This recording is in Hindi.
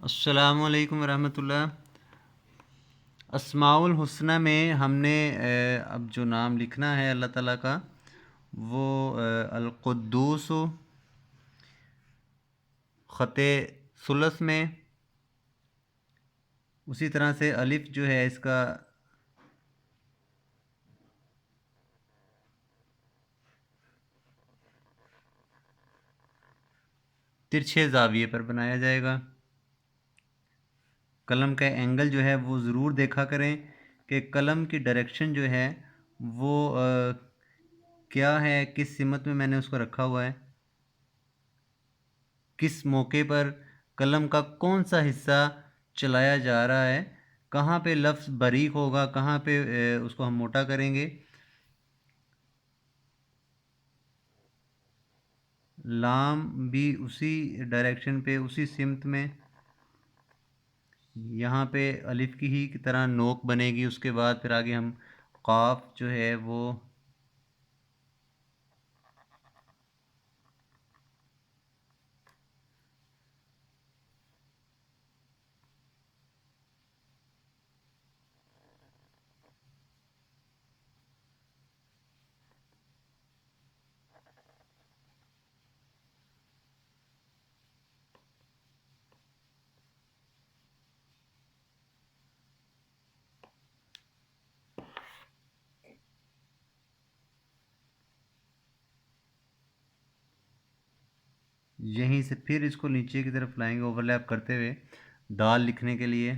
अस्सलामुअलैकुम रहमतुल्लाह। अस्माउल हुस्ना में हमने अब जो नाम लिखना है अल्लाह ताला का वो अल क़ुद्दूस ख़त सुलस में, उसी तरह से अलिफ जो है इसका तिरछे ज़ाविये पर बनाया जाएगा। कलम का एंगल जो है वो ज़रूर देखा करें कि कलम की डायरेक्शन जो है वो क्या है, किस सिमत में मैंने उसको रखा हुआ है, किस मौके पर कलम का कौन सा हिस्सा चलाया जा रहा है, कहाँ पे लफ्ज़ बारीक होगा, कहाँ पे उसको हम मोटा करेंगे। लाम भी उसी डायरेक्शन पे, उसी सिमत में, यहाँ पे अलिफ की ही की तरह नोक बनेगी। उसके बाद फिर आगे हम क़ाफ जो है वो यहीं से फिर इसको नीचे की तरफ लाएंगे ओवरलैप करते हुए दाल लिखने के लिए।